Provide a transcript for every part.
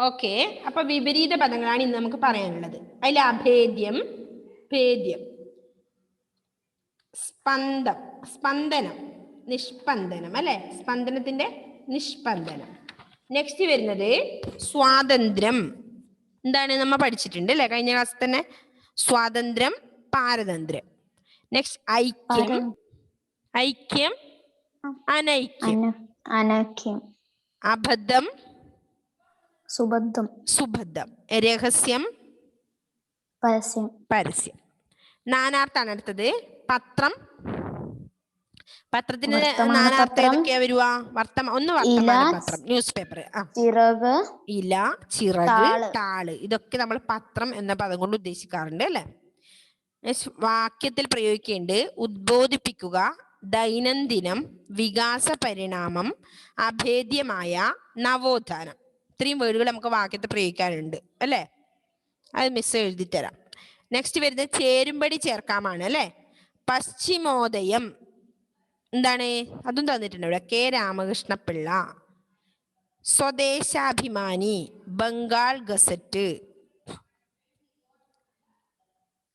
Okay, അപ്പൊ വിപരീത പദങ്ങളാണ് ഇന്ന് നമുക്ക് പറയാനുള്ളത്. അതിൽ അഭേദ്യം, ഭേദ്യം, സ്പന്ദം, സ്പന്ദനം, നിഷ്പന്ദനം അല്ലെ, സ്പന്ദനത്തിന്റെ നിഷ്പന്ദനം. നെക്സ്റ്റ് വരുന്നത് സ്വാതന്ത്ര്യം. എന്താണ് നമ്മൾ പഠിച്ചിട്ടുണ്ട് അല്ലെ കഴിഞ്ഞ ക്ലാസ്സിൽ തന്നെ. സ്വാതന്ത്ര്യം, പാരതന്ത്ര്യം. നെക്സ്റ്റ് ഐക്യം, ഐക്യം, അനൈക്യം, അനൈക്യം, അബദ്ധം, സുബദ്ധം, സുബദ്ധം, രഹസ്യം, പരസ്യം, പരസ്യം. നാനാർത്ഥാണ് അടുത്തത്. പത്രം, പത്രത്തിന് നാനാർത്ഥം ഏതൊക്കെയാ വരുക? ഒന്ന് വർത്തമാന പത്രം, ന്യൂസ് പേപ്പർ. ചിറക്, ഇല, ചിറക്, താള്, ഇതൊക്കെ നമ്മൾ പത്രം എന്ന പദം കൊണ്ട് ഉദ്ദേശിക്കാറുണ്ട് അല്ലെ. വാക്യത്തിൽ പ്രയോഗിക്കേണ്ടത് ഉദ്ബോധിപ്പിക്കുക, ദൈനംദിനം, വികാസ പരിണാമം, അഭേദ്യമായ, നവോത്ഥാനം. ഇത്രയും വേർഡുകൾ നമുക്ക് വാക്യത്തിൽ പ്രയോഗിക്കാനുണ്ട് അല്ലെ. അത് മിസ് എഴുതി തരാം. നെക്സ്റ്റ് വരുന്നത് ചേരുംപടി ചേർക്കാമാണ് അല്ലെ. പശ്ചിമോദയം എന്താണ്? അതും തന്നിട്ടുണ്ട് ഇവിടെ. കെ രാമകൃഷ്ണപിള്ള. സ്വദേശാഭിമാനി, ബംഗാൾ ഗസറ്റ്.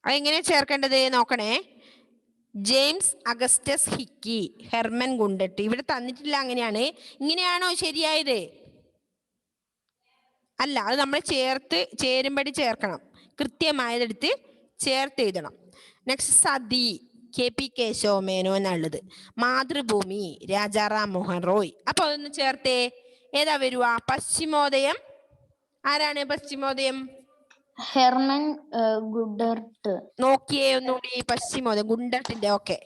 അതെങ്ങനെ ചേർക്കേണ്ടത് നോക്കണേ. James Augustus hiki, Hermann Gundert. ഇവിടെ തന്നിട്ടില്ല. അങ്ങനെയാണ്. ഇങ്ങനെയാണോ ശരിയായത്? അല്ല, അത് നമ്മൾ ചേരുംപടി ചേർക്കണം. കൃത്യമായതെടുത്ത് ചേർത്ത് എഴുതണം. നെക്സ്റ്റ് സതി, കെ പി കേശവമേനോ എന്നുള്ളത്. മാതൃഭൂമി, രാജാറാം മോഹൻ റോയ്. അപ്പൊ അതൊന്ന് ചേർത്തേ. ഏതാ വരുക? പശ്ചിമോദയം. ആരാണ് പശ്ചിമോദയം? Hermann Gundert. നോക്കിയേ ഒന്നുകൂടി. പശ്ചിമോദയം ഗുണ്ടട്ടിന്റെ. ഓക്കെ,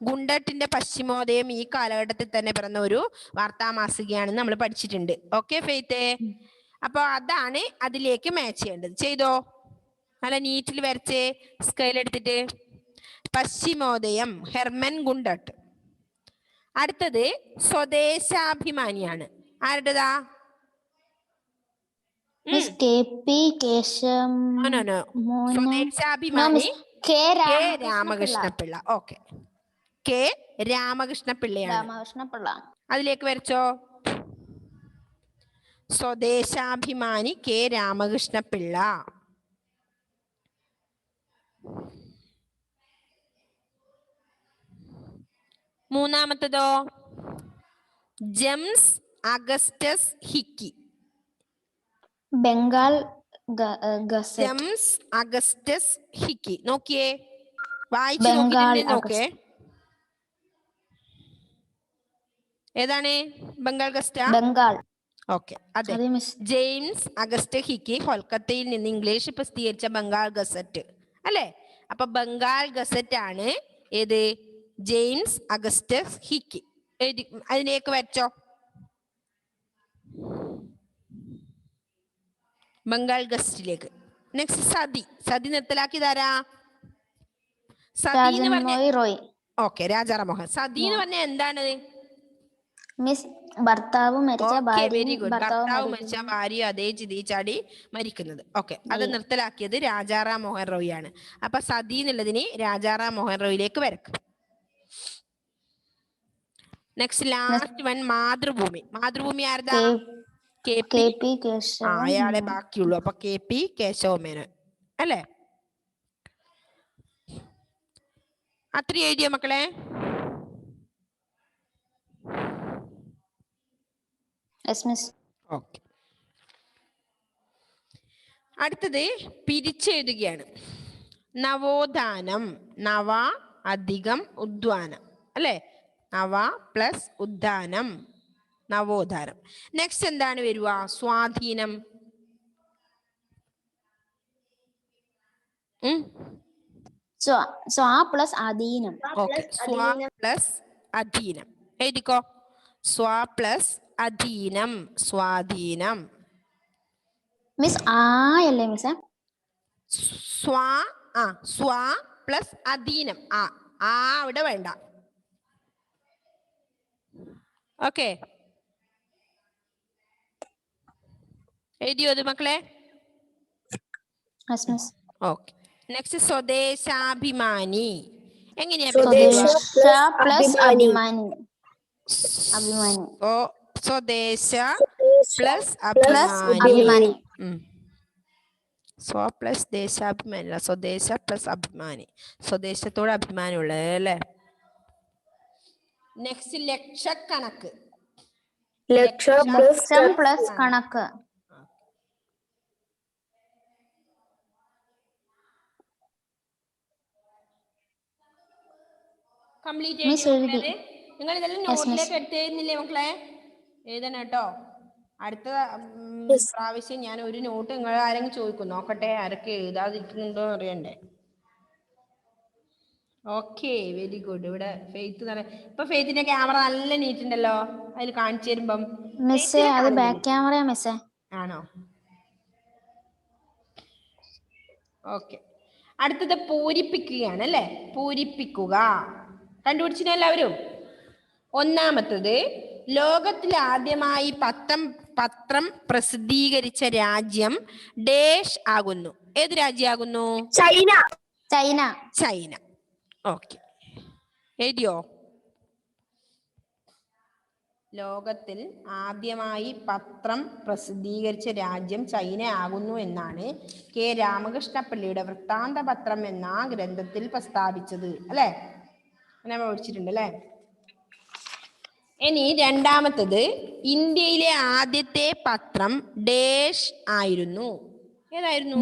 ഗുണ്ടട്ടിന്റെ പശ്ചിമോദയം ഈ കാലഘട്ടത്തിൽ തന്നെ പിറന്ന ഒരു വാർത്താമാസികയാണെന്ന് നമ്മൾ പഠിച്ചിട്ടുണ്ട്. ഓക്കെ ഫെയ്ത്തെ? അപ്പൊ അതാണ് അതിലേക്ക് മാച്ച് ചെയ്യേണ്ടത്. ചെയ്തോ? നല്ല നീറ്റിൽ വരച്ചേ, സ്കെയിൽ എടുത്തിട്ട്. Paschimodayam, Hermann Gundert. അടുത്തത് സ്വദേശാഭിമാനിയാണ്. ആരുടേതാ? സ്വദേശാഭിമാനി കെ രാമകൃഷ്ണപിള്ള. ഓക്കെ, കെ രാമകൃഷ്ണപിള്ളയാണ്. അതിലേക്ക് വരച്ചോ. സ്വദേശാഭിമാനി കെ രാമകൃഷ്ണപിള്ള. മൂന്നാമത്തതോ? James Augustus Hicky, Bengal James Augustus Hicky. നോക്കിയേ, വായിച്ചു നോക്കിയേ. ഏതാണ്? ബംഗാൾ ഗസ്റ്റ്. ബംഗാൾ. ഓക്കെ, അതെ. ജെയിംസ് അഗസ്റ്റ് ഹിക്കി കൊൽക്കത്തയിൽ നിന്ന് ഇംഗ്ലീഷ് പ്രസിദ്ധീകരിച്ച ബംഗാൾ ഗസറ്റ് അല്ലെ. അപ്പൊ ബംഗാൾ ഗസറ്റ് ആണ് ഏത്? James Augustus hiki. അതിലേക്ക് വെച്ചോ. ബംഗാൾ ഗസറ്റിലേക്ക്. നെക്സ്റ്റ് സതി. സതി നിർത്തലാക്കിയതാരാ? സതി എന്ന് പറഞ്ഞ ഓക്കെ, രാജാറാം മോഹൻ. സതി എന്ന് പറഞ്ഞ എന്താണ്? ഭർത്താവ് മരിച്ച ഭാര്യ അതേ ചിതി ചാടി മരിക്കുന്നത്. ഓക്കെ, അത് നിർത്തലാക്കിയത് രാജാറാം മോഹൻ റോയ് ആണ്. അപ്പൊ സതി എന്നുള്ളതിന് രാജാറാം മോഹൻ റോയിലേക്ക് വരക്കും. Next last one Mathrubhumi. Mathrubhumi ആരതാ? അയാളെ ബാക്കിയുള്ളൂ. അപ്പൊ കെ പി കേശവമേനോൻ അല്ലേ. അത്ര എഴുതിയോ മക്കളെ? ഓക്കെ, അടുത്തത് പിരിച്ചെഴുതുകയാണ്. നവോത്ഥാനം. നവ അധികം ഉദ്വാനം അല്ലെ. നവ പ്ലസ് ഉദ്ധാനം, നവോത്ഥാനം. നെക്സ്റ്റ് എന്താണ് വരുക? സ്വാധീനം. പ്ലസ് അധീനം. ഓക്കെ, സ്വാ പ്ലസ് അധീനം എഴുതിക്കോ. സ്വാ പ്ലസ് അധീനം, സ്വാധീനം. മിസ് ആയല്ലേ മിസ്? സ്വാ പ്ലസ് അധീനം. അവിടെ വേണ്ട. ഓക്കെ, എഴുതിയോ അത് മക്കളെ? Okay, next Swadeshabhimani. എങ്ങനെയാ? സ്വദേശ പ്ലസ് അഭിമാനി. സ്വ പ്ലസ് ദേശാഭിമാനി അല്ല, സ്വദേശ പ്ലസ് അഭിമാനി, സ്വദേശത്തോട് അഭിമാനമുള്ളത് അല്ലേ. നെക്സ്റ്റ് ലക്ഷക്കണക്ക്. ലക്ഷം പ്ലസ് കണക്ക്. കംപ്ലീറ്റ് മിസ് എഴുതി. നിങ്ങൾ ഇതെല്ലാം നോട്ടിലേക്ക് എടുത്തേരുന്നില്ലേ മക്കളെ? എഴുതണം കേട്ടോ. അടുത്ത പ്രാവശ്യം ഞാൻ ഒരു നോട്ട് നിങ്ങൾ ആരെങ്കിലും ചോദിക്കും, നോക്കട്ടെ ആരൊക്കെ എഴുതാതിരിക്കുന്നുണ്ടോ അറിയണ്ടേ. Okay, very good. ഇവിടെ ഫെയ്ത്ത് നല്ല, ഇപ്പൊ ഫെയ്ത്തിന്റെ ക്യാമറ നല്ല നീറ്റ് ഉണ്ടല്ലോ, അതിൽ കാണിച്ചു തരുമ്പം. മിസ്സേ അത് ബാക്ക് ക്യാമറ മിസ്സേ. ആണോ? ഓക്കെ, അടുത്തത് പൂരിപ്പിക്കുകയാണ് അല്ലേ. പൂരിപ്പിക്കുക കണ്ടുപിടിച്ചില്ല എല്ലാവരും. ഒന്നാമത്തത്, ലോകത്തിൽ ആദ്യമായി പത്രം പ്രസിദ്ധീകരിച്ച രാജ്യം ഡേഷ് ആകുന്നു. ഏത് രാജ്യമാകുന്നു? ചൈന. ചൈന. ഓക്കെ, എഴുതിയോ? ലോകത്തിൽ ആദ്യമായി പത്രം പ്രസിദ്ധീകരിച്ച രാജ്യം ചൈന ആകുന്നു എന്നാണ് കെ രാമകൃഷ്ണപിള്ളയുടെ വൃത്താന്ത പത്രം എന്ന ഗ്രന്ഥത്തിൽ പ്രസ്താവിച്ചത് അല്ലേ. നമ്മൾ പഠിച്ചിട്ടുണ്ട് അല്ലേ. ഇനി രണ്ടാമത്തത്, ഇന്ത്യയിലെ ആദ്യത്തെ പത്രം ഡേഷ് ആയിരുന്നു. ഏതായിരുന്നു?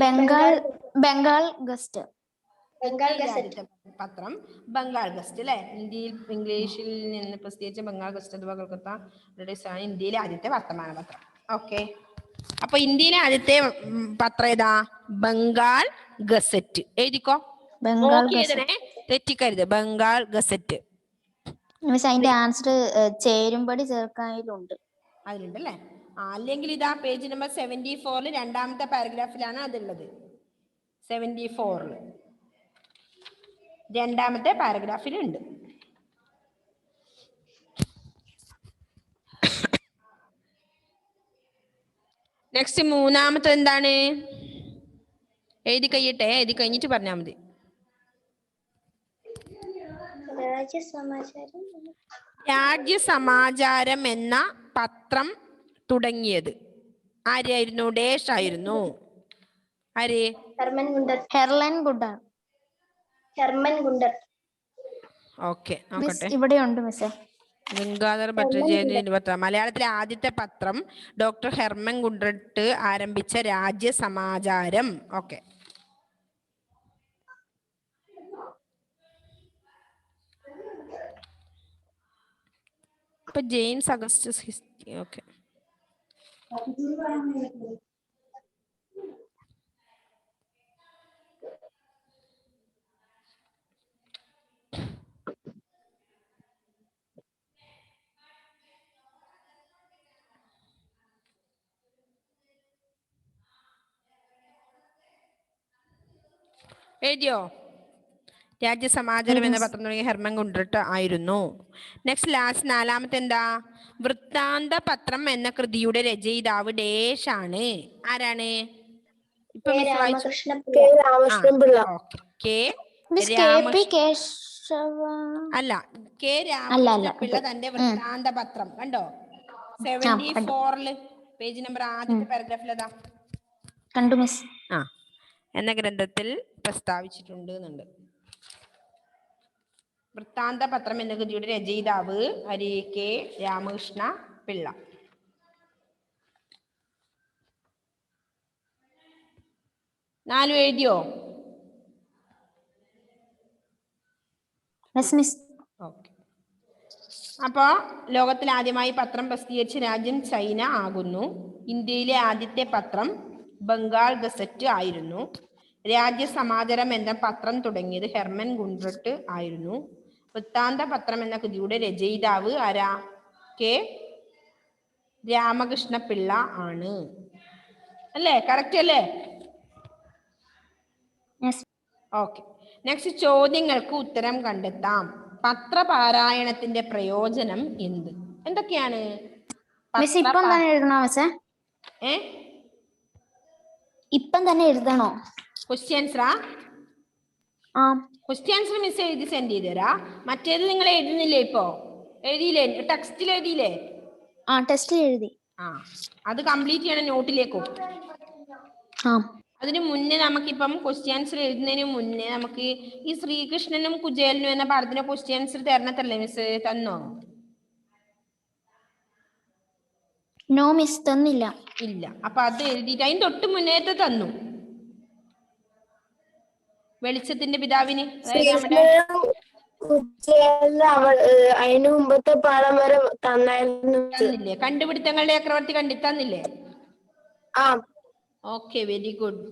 ബംഗാൾ ഗസ്റ്റ്. പത്രം ബംഗാൾ ഗസ്റ്റ് അല്ലെ. ഇന്ത്യയിൽ ഇംഗ്ലീഷിൽ നിന്ന് പ്രസിദ്ധീകരിച്ച ബംഗാൾ ഗസ്റ്റ് അഥവാ കൊൽക്കത്ത ബ്രിട്ടീഷാണ് ഇന്ത്യയിലെ ആദ്യത്തെ വർത്തമാന പത്രം. ഓക്കെ, അപ്പൊ ഇന്ത്യയിലെ ആദ്യത്തെ പത്രം ഏതാ? ബംഗാൾ ഗസറ്റ്. എഴുതിക്കോ, തെറ്റിക്കരുത്. ബംഗാൾ ഗസറ്റ്. അതിന്റെ ആൻസർ ചേരുംപടി ചേർക്കാനുണ്ട്. അതിലുണ്ടല്ലേ. അല്ലെങ്കിൽ ഇതാ പേജ് നമ്പർ 74 രണ്ടാമത്തെ പാരഗ്രാഫിലാണ് അതുള്ളത്. 74 രണ്ടാമത്തെ പാരഗ്രാഫിലുണ്ട്. നെക്സ്റ്റ് മൂന്നാമത്തെ എന്താണ്? എഴുതി കഴിയട്ടെ, എഴുതി കഴിഞ്ഞിട്ട് പറഞ്ഞാൽ മതി. രാജ്യസമാചാരം എന്ന പത്രം തുടങ്ങിയത് ആരായിരുന്നു? ഡേഷ് ആയിരുന്നു. ആര്? ഓക്കെ, നോക്കട്ടെ. ഇവിടെയുണ്ട് മിസ്സേ. ഗംഗാധര ഭട്ടതിരിപ്പാടിന്റെ പത്രം. മലയാളത്തിലെ ആദ്യത്തെ പത്രം ഡോക്ടർ ഹെർമൻ ഗുണ്ടർട്ട് ആരംഭിച്ച രാജ്യസമാചാരം. ഓക്കെ, ഇപ്പൊ ജെയിംസ് അഗസ്റ്റസ് ഹിസ്റ്ററി. ഓക്കെ, എഴുതിയോ? രാജ്യസമാചാരം എന്ന പത്രം തുടങ്ങിയ ഹെർമൻ ഗുണ്ടർട്ട് ആയിരുന്നു. നെക്സ്റ്റ് ലാസ്റ്റ് നാലാമത്തെ എന്താ? വൃത്താന്ത പത്രം എന്ന കൃതിയുടെ രചയിതാവ് ഡേഷ് ആണ്. ആരാണ്? ഇപ്പൊ അല്ല, കെ രാമകൃഷ്ണപിള്ള തന്റെ വൃത്താന്ത പത്രം കണ്ടോ? 74 പേജ് നമ്പർ ആദ്യത്തെ പാരഗ്രാഫിലതാ കണ്ടു മിസ്. എന്ന ഗ്രന്ഥത്തിൽ പ്രസ്താവിച്ചിട്ടുണ്ട് എന്നുണ്ട്. വൃത്താന്ത പത്രം എന്ന കൃതിയുടെ രചയിതാവ് ഹരി കെ രാമകൃഷ്ണ പിള്ള. നാലും എഴുതിയോ? ഓക്കെ, അപ്പോ ലോകത്തിൽ ആദ്യമായി പത്രം പ്രസിദ്ധീകരിച്ച രാജ്യം ചൈന ആകുന്നു. ഇന്ത്യയിലെ ആദ്യത്തെ പത്രം ബംഗാൾ ഗസറ്റ് ആയിരുന്നു. രാജ്യസമാചാരം എന്ന പത്രം തുടങ്ങിയത് ഹെർമൻ ഗുണ്ടർട്ട് ആയിരുന്നു. വൃത്താന്ത പത്രം എന്ന കൃതിയുടെ രചയിതാവ് ആരാ? കെ രാമകൃഷ്ണ പിള്ള ആണ്. അല്ലേ? കറക്റ്റ് അല്ലേ? ഓക്കെ, നെക്സ്റ്റ് ചോദ്യങ്ങൾക്ക് ഉത്തരം കണ്ടെത്താം. പത്രപാരായണത്തിന്റെ പ്രയോജനം എന്ത്? എന്തൊക്കെയാണ്? ഇപ്പം തന്നെ എഴുതണോ? ക്വസ്റ്റ്യൻസാ? ക്വസ്റ്റ്യൻസ് മിസ് എഴുതി സെൻഡ് ചെയ്ത് തരാ. മറ്റേത് നിങ്ങൾ എഴുതുന്നില്ലേ? ഇപ്പോ എഴുതിയില്ലേ? ടെക്സ്റ്റിൽ എഴുതിയില്ലേ? ടെക്സ്റ്റിൽ എഴുതി. അത് കംപ്ലീറ്റ് ചെയ്യണം നോട്ടിലേക്കും. ആ അതിന് മുന്നേ നമുക്കിപ്പം ക്വസ്റ്റ്യൻ ആൻസർ എഴുതുന്നതിന് മുന്നേ നമുക്ക് ഈ ശ്രീകൃഷ്ണനും കുചേലനും എന്ന പാഠത്തിന്റെ ക്വസ്റ്റ്യൻ ആൻസർ തരണത്തല്ലേ മിസ്? തന്നോ? നോ മിസ്, തന്നില്ല. ഇല്ല. അപ്പൊ അത് എഴുതിയിട്ട് അതിന് തൊട്ട് മുന്നേത്തെ തന്നു. വെളിച്ചത്തിന്റെ പിതാവിന്, അതായത് നമ്മുടെ അതിനു മുമ്പത്തെ പാഠം വരെ തന്നില്ലേ? കണ്ടുപിടുത്തങ്ങളുടെ ചക്രവർത്തി തന്നില്ലേ? ആ ഓക്കെ, വെരി ഗുഡ്.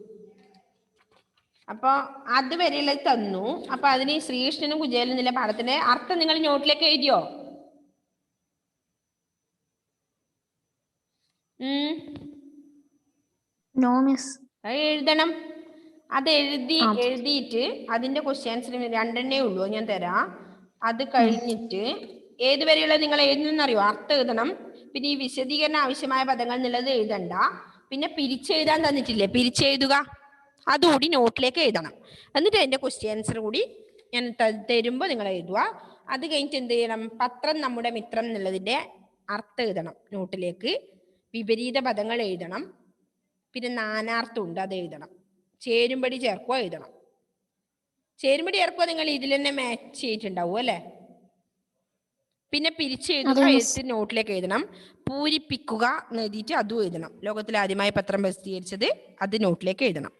അപ്പൊ അതുവരെയുള്ളത് തന്നു. അപ്പൊ അതിന് ശ്രീകൃഷ്ണനും കുചേലനും എന്നുള്ള പാഠത്തിന്റെ അർത്ഥം നിങ്ങൾ നോട്ടിലേക്ക് എഴുതിയോ? No miss. അത് എഴുതണം. അത് എഴുതിയിട്ട് അതിന്റെ ക്വസ്റ്റ്യൻസിന് 2 ഉള്ളൂ, ഞാൻ തരാം. അത് കഴിഞ്ഞിട്ട് ഏതുവരെയുള്ളത് നിങ്ങൾ എഴുതുന്നറിയോ? അർത്ഥം എഴുതണം. പിന്നെ ഈ വിശദീകരണം ആവശ്യമായ പദങ്ങൾ എന്നുള്ളത് എഴുതണ്ട. പിന്നെ പിരിച്ചെഴുതാൻ തന്നിട്ടില്ലേ, പിരിച്ചെഴുതുക, അതുകൂടി നോട്ടിലേക്ക് എഴുതണം. എന്നിട്ട് അതിന്റെ ക്വസ്റ്റ്യൻ ആൻസർ കൂടി ഞാൻ തരുമ്പോൾ നിങ്ങൾ എഴുതുക. അത് കഴിഞ്ഞിട്ട് എന്ത് ചെയ്യണം? പത്രം നമ്മുടെ മിത്രം എന്നുള്ളതിന്റെ അർത്ഥം എഴുതണം നോട്ടിലേക്ക്. വിപരീത പദങ്ങൾ എഴുതണം. പിന്നെ നാനാർത്ഥം ഉണ്ട്, അത് എഴുതണം. ചേരുംപടി ചേർക്കുക എഴുതണം. ചേരുംപടി ചേർക്കുക നിങ്ങൾ ഇതിൽ തന്നെ മാച്ച് ചെയ്തിട്ടുണ്ടാവും അല്ലേ? പിന്നെ പിരിച്ചെഴുതുക എഴുത്ത് നോട്ടിലേക്ക് എഴുതണം. പൂരിപ്പിക്കുക എന്ന് എഴുതിയിട്ട് അതും എഴുതണം. ലോകത്തിൽ ആദ്യമായി പത്രം പ്രസിദ്ധീകരിച്ചത്, അത് നോട്ടിലേക്ക് എഴുതണം.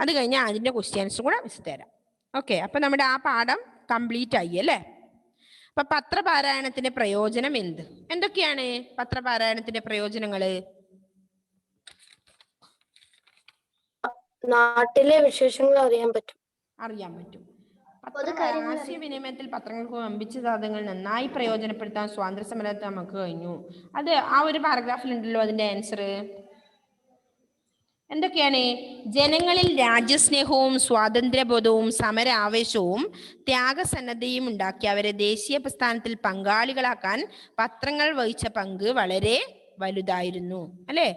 അത് കഴിഞ്ഞാൽ അതിന്റെ ക്വസ്റ്റ്യൻസും കൂടെ മിസ് തരാം. ഓക്കെ, അപ്പൊ നമ്മുടെ ആ പാഠം കംപ്ലീറ്റ് ആയി അല്ലേ? അപ്പൊ പത്രപാരായണത്തിന്റെ പ്രയോജനം എന്തൊക്കെയാണ് പത്രപാരായണത്തിന്റെ പ്രയോജനങ്ങള്? നാട്ടിലെ വിശേഷങ്ങൾ അറിയാൻ പറ്റും. ആശയവിനിമയത്തിൽ പത്രങ്ങൾക്ക് വമ്പിച്ച സാധനങ്ങൾ നന്നായി പ്രയോജനപ്പെടുത്താൻ സ്വാതന്ത്ര്യ സമരത്തിൽ നമുക്ക് കഴിഞ്ഞു. അത് ആ ഒരു പാരഗ്രാഫിൽ ഉണ്ടല്ലോ അതിന്റെ ആൻസർ. എന്തൊക്കെയാണ്? ജനങ്ങളിൽ രാജ്യസ്നേഹവും സ്വാതന്ത്ര്യബോധവും സമര ആവേശവും ത്യാഗസന്നദ്ധയും ഉണ്ടാക്കി അവരെ ദേശീയ പ്രസ്ഥാനത്തിൽ പങ്കാളികളാക്കാൻ പത്രങ്ങൾ വഹിച്ച പങ്ക് വളരെ വലുതായിരുന്നു അല്ലേ?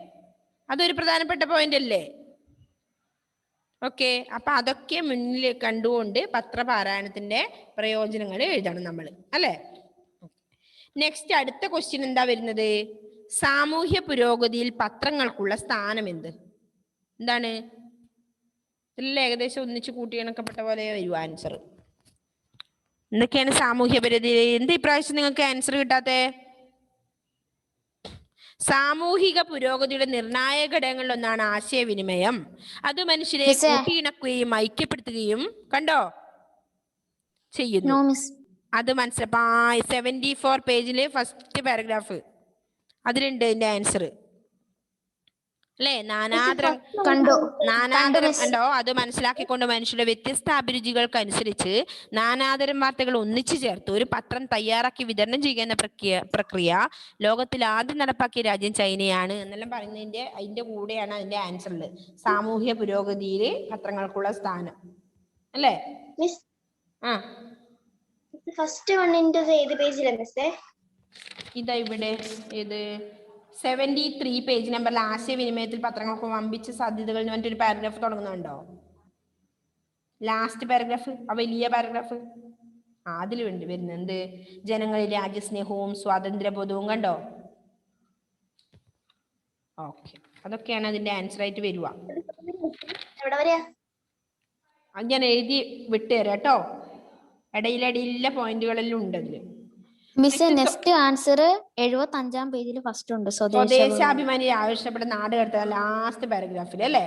അതൊരു പ്രധാനപ്പെട്ട പോയിന്റ് അല്ലേ? ഓക്കെ, അപ്പൊ അതൊക്കെ മുന്നിൽ കണ്ടുകൊണ്ട് പത്രപാരായണത്തിന്റെ പ്രയോജനങ്ങൾ എഴുതണം നമ്മൾ അല്ലേ? നെക്സ്റ്റ് അടുത്ത ക്വസ്റ്റ്യൻ എന്താ വരുന്നത്? സാമൂഹ്യ പുരോഗതിയിൽ പത്രങ്ങൾക്കുള്ള സ്ഥാനം എന്താണ്? ഇതിൽ ഏകദേശം ഒന്നിച്ച് കൂട്ടിയിണക്കപ്പെട്ട പോലെ വരും ആൻസർ. എന്തൊക്കെയാണ് സാമൂഹ്യ പുരോഗതി? എന്ത് ഇപ്രാവശ്യം നിങ്ങൾക്ക് ആൻസർ കിട്ടാത്തെ? സാമൂഹിക പുരോഗതിയുടെ നിർണായക ഘടകങ്ങളിൽ ഒന്നാണ് ആശയവിനിമയം. അത് മനുഷ്യരെ കൂട്ടിയിണക്കുകയും ഐക്യപ്പെടുത്തുകയും ചെയ്യുന്നു. അത് മനസ്സിലായി. 74 പേജില് ഫസ്റ്റ് പാരഗ്രാഫ് അതിലുണ്ട് ഇതിന്റെ ആൻസർ അല്ലേ? നാനാതരം കണ്ടോ? അത് മനസ്സിലാക്കിക്കൊണ്ട് മനുഷ്യരുടെ വ്യത്യസ്ത അഭിരുചികൾക്കനുസരിച്ച് നാനാതരം വാർത്തകൾ ഒന്നിച്ചു ചേർത്ത് ഒരു പത്രം തയ്യാറാക്കി വിതരണം ചെയ്യുന്ന പ്രക്രിയ ലോകത്തിൽ ആദ്യം നടപ്പാക്കിയ രാജ്യം ചൈനയാണ് എന്നെല്ലാം പറയുന്നതിന്റെ അതിന്റെ കൂടെയാണ് അതിന്റെ ആൻസറിൽ സാമൂഹ്യ പുരോഗതിയിൽ പത്രങ്ങൾക്കുള്ള സ്ഥാനം അല്ലേ? ഫസ്റ്റ് വണ്ണിന്റെ ഏത് പേജിലാണ് മിസ്സേ? ഇതാ ഇവിടെ ഏത് 73 പേജ് നമ്പറിൽ ആശയവിനിമയത്തിൽ പത്രങ്ങൾക്ക് വമ്പിച്ച സാധ്യതകൾ എന്ന് പറഞ്ഞിട്ടൊരു പാരഗ്രാഫ് തുടങ്ങുന്നുണ്ടോ? ലാസ്റ്റ് പാരഗ്രാഫ്, ആ വലിയ പാരഗ്രാഫ്, അതിൽ വരുന്നത് എന്ത്? ജനങ്ങളിൽ രാജ്യസ്നേഹവും സ്വാതന്ത്ര്യബോധവും കണ്ടോ? ഓക്കെ, അതൊക്കെയാണ് അതിന്റെ ആൻസർ ആയിട്ട് വരിക. ഞാൻ എഴുതി വിട്ടുതരാം കേട്ടോ. ഇടയിലടിയിലെ പോയിന്റുകളെല്ലാം ഉണ്ട് അതില്. മിസ് നെക്സ്റ്റ് ആൻസർ 75-ാം പേജിൽ ഫസ്റ്റ് ഉണ്ട്. സ്വദേശാഭിമാനി ആവശ്യപ്പെട്ട നാട് കടത്താൻ ലാസ്റ്റ് പാരഗ്രാഫിൽ അല്ലേ?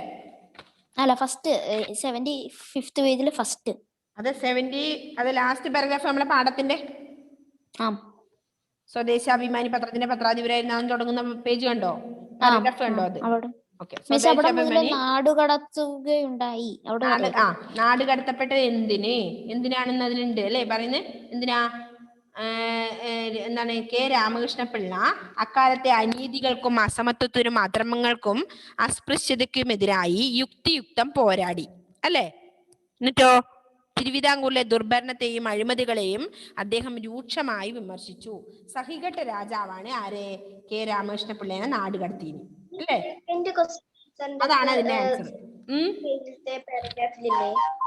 അല്ല, ഫസ്റ്റ് 75th പേജിൽ ഫസ്റ്റ്. അത് ലാസ്റ്റ് പാരഗ്രാഫ് നമ്മളെ പാഠത്തിന്റെ സ്വദേശാഭിമാനി പത്രത്തിന്റെ പത്രാധിപരായിരുന്ന തുടങ്ങുന്ന പേജ് കണ്ടോ? പാരഗ്രാഫ് കണ്ടോ? അത് നാടുകടത്തുകയുണ്ടായി. നാട് കടത്തപ്പെട്ടത് എന്തിനാണെന്ന് അതിലുണ്ട് അല്ലേ? പറയുന്നത് എന്തിനാ? എന്താണ്? കെ രാമകൃഷ്ണപിള്ള അക്കാലത്തെ അനീതികൾക്കും അസമത്വത്തിനും അധർമ്മങ്ങൾക്കും അസ്പൃശ്യതയ്ക്കുമെതിരായി യുക്തിയുക്തം പോരാടി അല്ലേ? എന്നിട്ടോ തിരുവിതാംകൂറിലെ ദുർഭരണത്തെയും അഴിമതികളെയും അദ്ദേഹം രൂക്ഷമായി വിമർശിച്ചു. സഹികെട്ട രാജാവാണ് ആരെ? കെ രാമകൃഷ്ണപിള്ളേനെ നാട് കടത്തിന് അല്ലേ? അതാണ് അതിന്റെ ആൻസർ.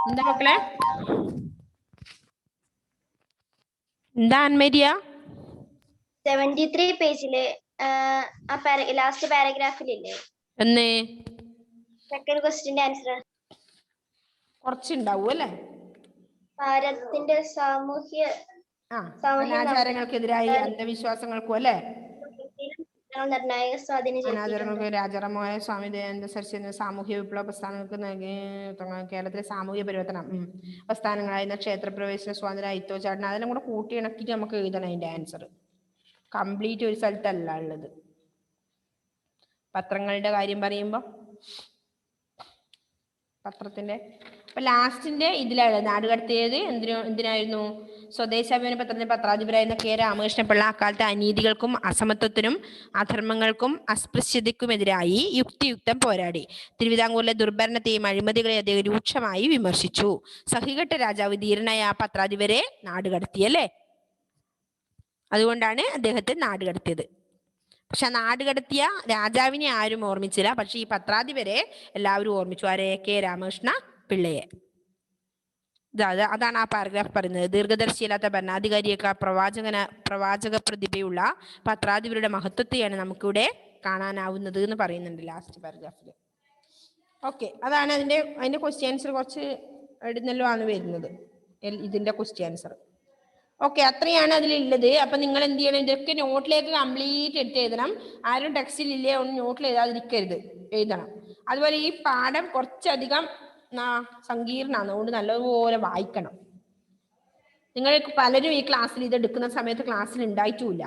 എന്താ മക്കളെ? എന്താ അൻമരിയ? 73 പേജില് ലാസ്റ്റ് പാരഗ്രാഫിലില്ലേ? സെക്കൻഡ് ക്വസ്റ്റിന്റെ ആൻസർ കുറച്ചുണ്ടാവും അല്ലേ? ഭാരതത്തിന്റെ സാമൂഹ്യ അനാചാരങ്ങൾക്കെതിരായി അന്ധവിശ്വാസങ്ങൾക്കും അല്ലേ? നിർണായക സ്വാധീനം ചെലുത്തിയിട്ടുണ്ട്. അനാചാരങ്ങൾക്ക് രാജാറാമായ സ്വാമി ദയാനന്ദ സരസ്വതി സാമൂഹ്യ വിപ്ലവ പ്രസ്ഥാനങ്ങൾക്ക് നൽകി കേരളത്തിലെ സാമൂഹ്യ പരിവർത്തനം പ്രസ്ഥാനങ്ങളായിരുന്ന ക്ഷേത്രപ്രവേശന സ്വാതന്ത്ര്യം, അയിത്തോച്ചാടനം, അതെല്ലാം കൂടെ കൂട്ടിയിണക്കിയിട്ട് നമുക്ക് എഴുതണം അതിന്റെ ആൻസർ. കംപ്ലീറ്റ് ഒരു സ്ഥലത്തല്ല ഉള്ളത്. പത്രങ്ങളുടെ കാര്യം പറയുമ്പോൾ പത്രത്തിന്റെ ഇപ്പൊ ലാസ്റ്റിന്റെ ഇതിലാണ് നാടുകടത്തിയത്. എന്തിനായിരുന്നു? സ്വദേശാഭിമാനി പത്രത്തിന്റെ പത്രാധിപരായിരുന്ന കെ രാമകൃഷ്ണപിള്ള അക്കാലത്തെ അനീതികൾക്കും അസമത്വത്തിനും അധർമ്മങ്ങൾക്കും അസ്പൃശ്യതയ്ക്കുമെതിരായി യുക്തിയുക്തം പോരാടി. തിരുവിതാംകൂറിലെ ദുർഭരണത്തെയും അഴിമതികളെ അദ്ദേഹം രൂക്ഷമായി വിമർശിച്ചു. സഹികെട്ട രാജാവ് ധീരനായ ആ പത്രാധിപരെ നാടുകടത്തിയല്ലേ? അതുകൊണ്ടാണ് അദ്ദേഹത്തെ നാടുകടത്തിയത്. പക്ഷെ നാടുകടത്തിയ രാജാവിനെ ആരും ഓർമ്മിച്ചില്ല. പക്ഷെ ഈ പത്രാധിപരെ എല്ലാവരും ഓർമ്മിച്ചു. ആരെ? കെ രാമകൃഷ്ണ പിള്ളയെ. അതാണ് ആ പാരഗ്രാഫ് പറയുന്നത്. ദീർഘദർശിയില്ലാത്ത ഭരണാധികാരിയേക്കാൾ പ്രവാചക പ്രതിഭയുള്ള പത്രാധിപരുടെ മഹത്വത്തെയാണ് നമുക്കിവിടെ കാണാനാവുന്നത് എന്ന് പറയുന്നുണ്ട് ലാസ്റ്റ് പാരഗ്രാഫിൽ. ഓക്കെ, അതാണ് അതിന്റെ ക്വസ്റ്റ്യൻ ആൻസർ. കുറച്ച് എഴുന്നല്ലോ ആണ് വരുന്നത് ഇതിന്റെ ക്വസ്റ്റ്യൻ ആൻസർ. ഓക്കെ, അത്രയാണ് അതിലുള്ളത്. അപ്പൊ നിങ്ങൾ എന്ത് ചെയ്യണം? ഇതൊക്കെ നോട്ടിലേക്ക് കംപ്ലീറ്റ് എടുത്ത് എഴുതണം. ആരും ടെക്സ്റ്റിൽ ഇല്ലേ ഒന്ന് നോട്ടിൽ എഴുതാതിരിക്കരുത്, എഴുതണം. അതുപോലെ ഈ പാഠം കുറച്ചധികം സങ്കീർണമാണ്, അതുകൊണ്ട് നല്ലതുപോലെ വായിക്കണം. നിങ്ങൾക്ക് പലരും ഈ ക്ലാസ്സിൽ ഇത് എടുക്കുന്ന സമയത്ത് ക്ലാസ്സിൽ ഉണ്ടായിട്ടുമില്ല.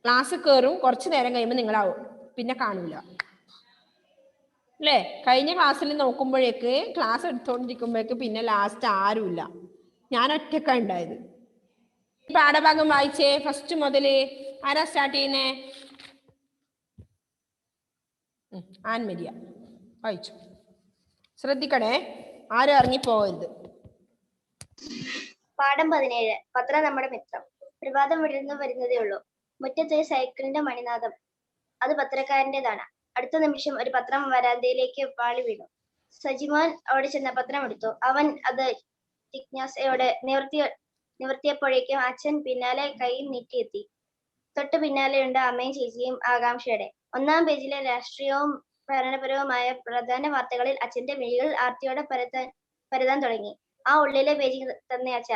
ക്ലാസ് കയറും, കുറച്ചു നേരം കഴിയുമ്പോൾ നിങ്ങളാവും പിന്നെ കാണൂല അല്ലേ? കഴിഞ്ഞ ക്ലാസ്സിൽ നോക്കുമ്പോഴേക്ക് ക്ലാസ് എടുത്തോണ്ടിരിക്കുമ്പോഴേക്ക് പിന്നെ ലാസ്റ്റ് ആരുമില്ല, ഞാൻ ഒറ്റക്കാണ് ഉണ്ടായത്. പാഠഭാഗം വായിച്ചേ ഫസ്റ്റ് മുതല്. ആരാ സ്റ്റാർട്ട് ചെയ്യുന്നേ? ആൻമരിയ വായിച്ചു. ശ്രദ്ധിക്കണേ, ആരും ഇറങ്ങിപ്പോകരുത്. പാഠം 17. പത്രം നമ്മുടെ മിത്രം. പ്രഭാതം വിടർന്നു വരുന്നതേ ഉള്ളൂ. മുറ്റത്ത് സൈക്കിളിന്റെ മണിനാദം. അത് പത്രക്കാരൻ്റെതാണ്. അടുത്ത നിമിഷം ഒരു പത്രം വരാന്തയിലേക്ക് പാളി വീണു. സജിമോൻ അവിടെ ചെന്ന പത്രം എടുത്തു. അവൻ അത് ജിജ്ഞാസയോടെ നിവർത്തിയപ്പോഴേക്കും അച്ഛൻ പിന്നാലെ കൈ നീട്ടിയെത്തി. തൊട്ടു പിന്നാലെയുണ്ട് അമ്മയും ചേച്ചിയും ആകാംക്ഷയുടെ. 1-ാം പേജിലെ രാഷ്ട്രീയവും ഭരണപരവുമായ പ്രധാന വാർത്തകളിൽ അച്ഛന്റെ മിഴികൾ ആർത്തിയോടെ പരതാൻ തുടങ്ങി. ആ ഉള്ളിലെ പേജിൽ തന്നെ അച്ഛ,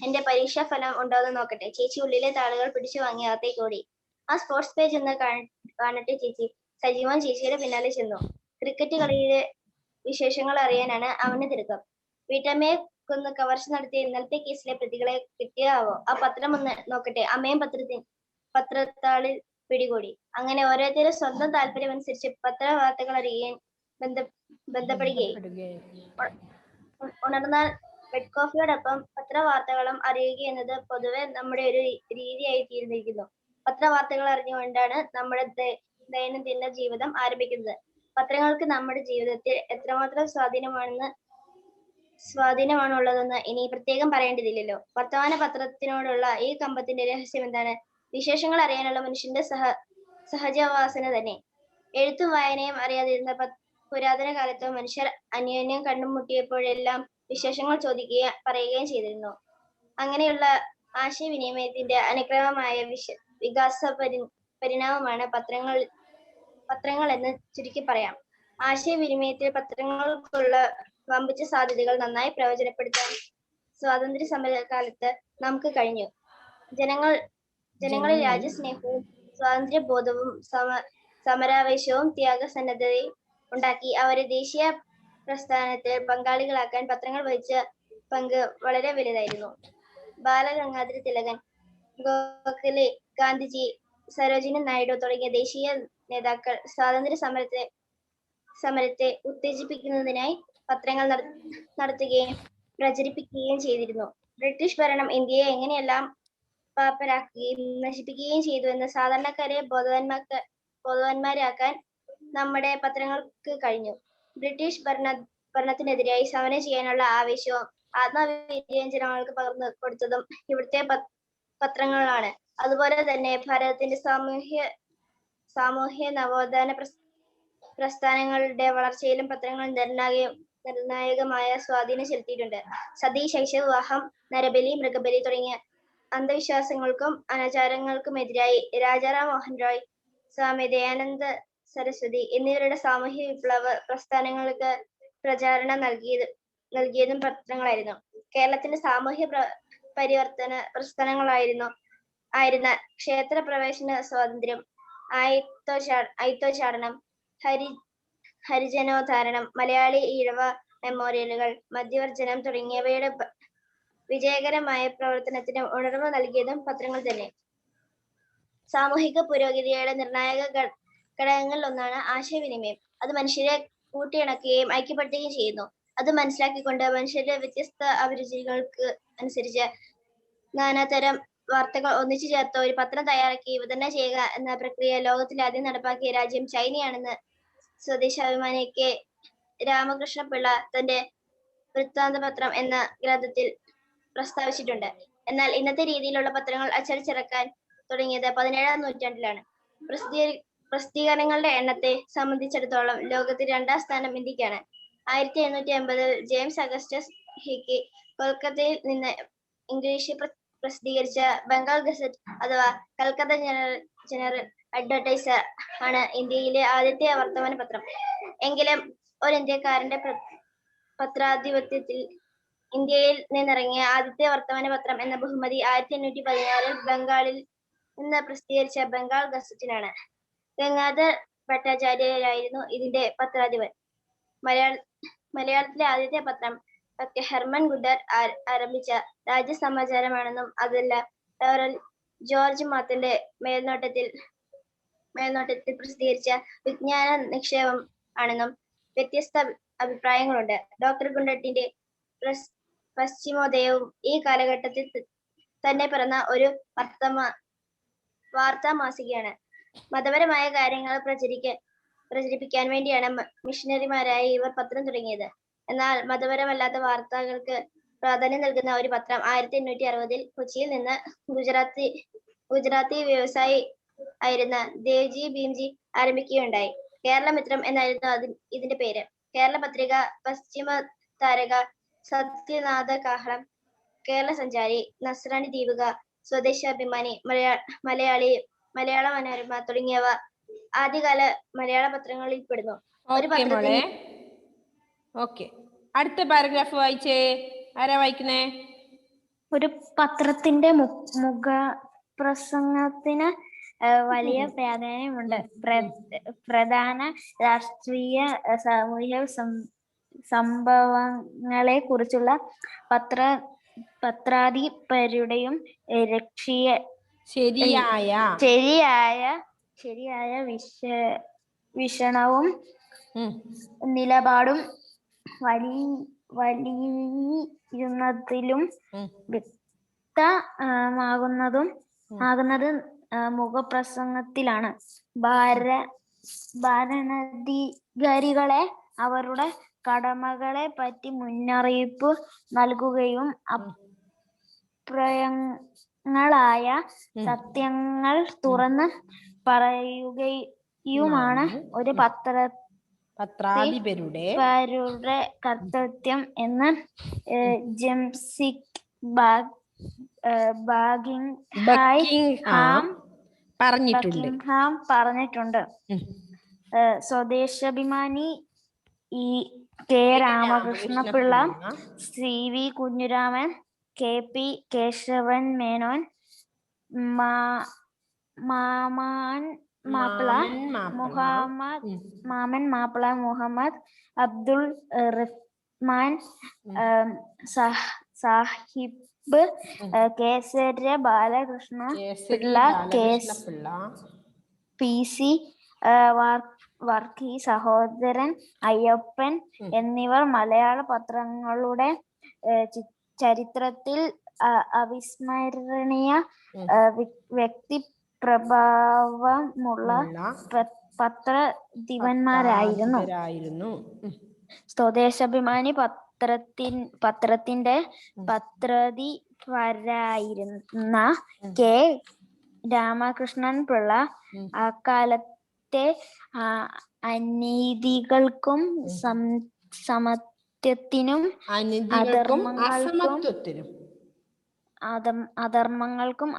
എന്റെ പരീക്ഷാ ഫലം ഉണ്ടോന്ന് നോക്കട്ടെ. ചേച്ചി ഉള്ളിലെ താളുകൾ പിടിച്ചു വാങ്ങി അകത്തേക്ക് ഓടി. ആ സ്പോർട്സ് പേജ് ഒന്ന് കാണട്ടെ ചേച്ചി. സജീവൻ ചേച്ചിയുടെ പിന്നാലെ ചെന്നു. ക്രിക്കറ്റ് കളിയിലെ വിശേഷങ്ങൾ അറിയാനാണ് അവന് തിടുക്കം. വീട്ടമ്മയെ കൊന്ന് കവർച്ച നടത്തിയ ഇന്നലത്തെ കേസിലെ പ്രതികളെ കിട്ടിയാവോ? ആ പത്രം ഒന്ന് നോക്കട്ടെ. അമ്മയും പത്രത്താളിൽ പിടികൂടി. അങ്ങനെ ഓരോരുത്തരും സ്വന്തം താല്പര്യം അനുസരിച്ച് പത്രവാർത്തകൾ അറിയാൻ ബന്ധപ്പെടുകയും ഉണർന്നാൽ ബെഡ് കോഫിയോടൊപ്പം പത്രവാർത്തകളും അറിയുക എന്നത് പൊതുവെ നമ്മുടെ ഒരു രീതിയായി തീർന്നിരിക്കുന്നു. പത്രവാർത്തകൾ അറിഞ്ഞുകൊണ്ടാണ് നമ്മുടെ ദൈനംദിന ജീവിതം ആരംഭിക്കുന്നത്. പത്രങ്ങൾക്ക് നമ്മുടെ ജീവിതത്തിൽ എത്രമാത്രം സ്വാധീനമാണുള്ളതെന്ന് ഇനി പ്രത്യേകം പറയേണ്ടതില്ലല്ലോ. വർത്തമാന പത്രത്തിനോടുള്ള ഈ കമ്പത്തിന്റെ രഹസ്യം എന്താണ്? വിശേഷങ്ങൾ അറിയാനുള്ള മനുഷ്യന്റെ സഹജവാസന തന്നെ. എഴുത്തും വായനയും അറിയാതിരുന്ന പുരാതന കാലത്ത് മനുഷ്യർ അന്യോന്യം കണ്ടുമുട്ടിയപ്പോഴെല്ലാം വിശേഷങ്ങൾ ചോദിക്കുകയും പറയുകയും ചെയ്തിരുന്നു. അങ്ങനെയുള്ള ആശയവിനിമയത്തിന്റെ അനുക്രമമായ വികാസ പരിണാമമാണ് പത്രങ്ങൾ എന്ന് ചുരുക്കി പറയാം. ആശയവിനിമയത്തിൽ പത്രങ്ങൾക്കുള്ള വമ്പിച്ച സാധ്യതകൾ നന്നായി പ്രയോജനപ്പെടുത്താൻ സ്വാതന്ത്ര്യ സമരകാലത്ത് നമുക്ക് കഴിഞ്ഞു. ജനങ്ങളിൽ രാജ്യസ്നേഹവും സ്വാതന്ത്ര്യബോധവും സമരാവേശവും ത്യാഗസന്നദ്ധതയും ഉണ്ടാക്കി അവരെ ദേശീയ പ്രസ്ഥാനത്തിൽ പങ്കാളികളാക്കാൻ പത്രങ്ങൾ വഹിച്ച പങ്ക് വളരെ വലുതായിരുന്നു. ബാലഗംഗാധര തിലകൻ, ഗോഖലെ, ഗാന്ധിജി, സരോജിനി നായിഡു തുടങ്ങിയ ദേശീയ നേതാക്കൾ സ്വാതന്ത്ര്യ സമരത്തെ ഉത്തേജിപ്പിക്കുന്നതിനായി പത്രങ്ങൾ നടത്തുകയും പ്രചരിപ്പിക്കുകയും ചെയ്തിരുന്നു. ബ്രിട്ടീഷ് ഭരണം ഇന്ത്യയെ എങ്ങനെയെല്ലാം പാപ്പരാക്കുകയും നശിപ്പിക്കുകയും ചെയ്തു എന്ന് സാധാരണക്കാരെ ബോധവാന്മാരാക്കാൻ നമ്മുടെ പത്രങ്ങൾക്ക് കഴിഞ്ഞു. ബ്രിട്ടീഷ് ഭരണത്തിനെതിരായി സമരം ചെയ്യാനുള്ള ആവേശവും ആത്മവീര്യം ജനങ്ങൾക്ക് പകർന്നു കൊടുത്തതും ഇവിടുത്തെ പത്രങ്ങളാണ്. അതുപോലെ തന്നെ ഭാരതത്തിന്റെ സാമൂഹ്യ നവോത്ഥാന പ്രസ്ഥാനങ്ങളുടെ വളർച്ചയിലും പത്രങ്ങൾ നിർണായകമായ സ്വാധീനം ചെലുത്തിയിട്ടുണ്ട്. സതി, ശൈശവവിവാഹം, നരബലി, മൃഗബലി തുടങ്ങിയ അന്ധവിശ്വാസങ്ങൾക്കും അനാചാരങ്ങൾക്കുമെതിരായി രാജാറാം മോഹൻ റോയ്, സ്വാമി ദയാനന്ദ സരസ്വതി എന്നിവരുടെ സാമൂഹ്യ വിപ്ലവ പ്രസ്ഥാനങ്ങൾക്ക് പ്രചാരണം നൽകിയതും പത്രങ്ങളായിരുന്നു. കേരളത്തിന്റെ സാമൂഹ്യ പരിവർത്തന ആയിരുന്ന ക്ഷേത്ര പ്രവേശന സ്വാതന്ത്ര്യം, അയിത്തോച്ചാടനം, ഹരിജനോദ്ധാരണം, മലയാളി ഈഴവ മെമ്മോറിയലുകൾ, മദ്യവർജനം തുടങ്ങിയവയുടെ വിജയകരമായ പ്രവർത്തനത്തിന് ഉണർവ് നൽകിയതും പത്രങ്ങൾ തന്നെ. സാമൂഹിക പുരോഗതിയുടെ നിർണായക ഘടകങ്ങളിൽ ഒന്നാണ് ആശയവിനിമയം. അത് മനുഷ്യരെ കൂട്ടിയിണക്കുകയും ഐക്യപ്പെടുത്തുകയും ചെയ്യുന്നു. അത് മനസ്സിലാക്കിക്കൊണ്ട് മനുഷ്യരുടെ വ്യത്യസ്ത അഭിരുചികൾക്ക് അനുസരിച്ച് നാനാതരം വാർത്തകൾ ഒന്നിച്ചു ചേർത്ത് ഒരു പത്രം തയ്യാറാക്കി വിതരണം ചെയ്യുക എന്ന പ്രക്രിയ ലോകത്തിൽ ആദ്യം നടപ്പാക്കിയ രാജ്യം ചൈനയാണെന്ന് സ്വദേശാഭിമാനി കെ രാമകൃഷ്ണപിള്ള തന്റെ വൃത്താന്തപത്രം എന്ന ഗ്രന്ഥത്തിൽ പ്രസ്താവിച്ചിട്ടുണ്ട്. എന്നാൽ ഇന്നത്തെ രീതിയിലുള്ള പത്രങ്ങൾ അച്ചടിച്ചിറക്കാൻ തുടങ്ങിയത് 17-ാം നൂറ്റാണ്ടിലാണ്. പ്രസിദ്ധീകരണങ്ങളുടെ എണ്ണത്തെ സംബന്ധിച്ചിടത്തോളം ലോകത്തിൽ 2-ാം സ്ഥാനം ഇന്ത്യക്കാണ്. 1780 ജെയിംസ് അഗസ്റ്റസ് ഹിക്കി കൊൽക്കത്തയിൽ നിന്ന് ഇംഗ്ലീഷിൽ പ്രസിദ്ധീകരിച്ച ബംഗാൾ ഗസറ്റ് അഥവാ കൽക്കത്ത ജനറൽ അഡ്വർടൈസർ ആണ് ഇന്ത്യയിലെ ആദ്യത്തെ വർത്തമാന പത്രം. എങ്കിലും ഒരു ഇന്ത്യക്കാരന്റെ പത്രാധിപത്യത്തിൽ ഇന്ത്യയിൽ നിന്നിറങ്ങിയ ആദ്യത്തെ വർത്തമാന പത്രം എന്ന ബഹുമതി 1816 ബംഗാളിൽ നിന്ന് പ്രസിദ്ധീകരിച്ച ബംഗാൾ ഗസറ്റിനാണ്. ഗംഗാധർ ഭട്ടാചാര്യരായിരുന്നു ഇതിന്റെ പത്രാധിപൻ. മലയാളത്തിലെ ആദ്യത്തെ പത്രം ഡോക്ടർ ഹെർമൻ ഗുഡർ ആരംഭിച്ച രാജ്യസമാചാരമാണെന്നും അതല്ല ജോർജ് മാത്തന്റെ മേൽനോട്ടത്തിൽ പ്രസിദ്ധീകരിച്ച വിജ്ഞാന നിക്ഷേപം ആണെന്നും വ്യത്യസ്ത അഭിപ്രായങ്ങളുണ്ട്. ഡോക്ടർ ഗുണ്ടട്ടിന്റെ പശ്ചിമോദയവും ഈ കാലഘട്ടത്തിൽ തന്നെ പിറന്ന ഒരു വാർത്താ മാസികയാണ്. മതപരമായ കാര്യങ്ങൾ പ്രചരിപ്പിക്കാൻ വേണ്ടിയാണ് മിഷണറിമാരായി ഇവർ പത്രം തുടങ്ങിയത്. എന്നാൽ മതപരമല്ലാത്ത വാർത്തകൾക്ക് പ്രാധാന്യം നൽകുന്ന ഒരു പത്രം 1860 കൊച്ചിയിൽ നിന്ന് ഗുജറാത്തി വ്യവസായി ആയിരുന്ന ദേവ്ജി ഭീംജി ആരംഭിക്കുകയുണ്ടായി. കേരളമിത്രം എന്നായിരുന്നു ഇതിന്റെ പേര്. കേരള പത്രിക, പശ്ചിമ താരക, സത്യനാഥ കാഹളം, കേരള സഞ്ചാരി, നസ്രാണി ദീപിക, സ്വദേശാഭിമാനി, മലയാള മനോരമ തുടങ്ങിയവ ആദ്യകാല മലയാള പത്രങ്ങളിൽ പെടുന്നു. ഒരു പത്രത്തിൽ അടുത്ത പാരഗ്രാഫ് വായിച്ചേ. ആരാ വായിക്കുന്നേ? ഒരു പത്രത്തിന്റെ മുഖപ്രസംഗത്തിന് വലിയ പ്രാധാന്യമുണ്ട്. പ്രധാന രാഷ്ട്രീയ സാമൂഹിക സംഭവങ്ങളെ കുറിച്ചുള്ള പത്രാധിപരുടെയും ശരിയായ വീക്ഷണവും നിലപാടും വലിയുന്നതിലും വ്യക്തമാകുന്നത് മുഖപ്രസംഗത്തിലാണ്. ഭരണാധികാരികളെ അവരുടെ കടമകളെ പറ്റി മുന്നറിയിപ്പ് നൽകുകയും അപ്രായങ്ങളായ സത്യങ്ങൾ തുറന്ന് പറയുകയുമാണ് ഒരു പത്രാധിപരുടെ കർത്തവ്യം എന്ന് ജെംസിക് ബക്കിംഗ്ഹാം പറഞ്ഞിട്ടുണ്ട്. Swadeshabhimani K Ramakrishna Pillai, C V Kunhiraman, K P Kesavan Menon, Mammen Mappillai Muhammad, Abdul Rahman Sahib, Kesari Balakrishna Pillai, P C Varkey, Sahodaran Ayyappan എന്നിവർ മലയാള പത്രങ്ങളുടെ ചരിത്രത്തിൽ അവിസ്മരണീയ വ്യക്തിപ്രഭാവമുള്ള പത്രാധിപന്മാരായിരുന്നു. സ്വദേശാഭിമാനി പത്രത്തിന്റെ പത്രാധിപരായിരുന്ന കെ രാമകൃഷ്ണൻ പിള്ള അക്കാലത്തെ അനീതികൾക്കും സമത്വത്തിനും അധർമ്മങ്ങൾക്കും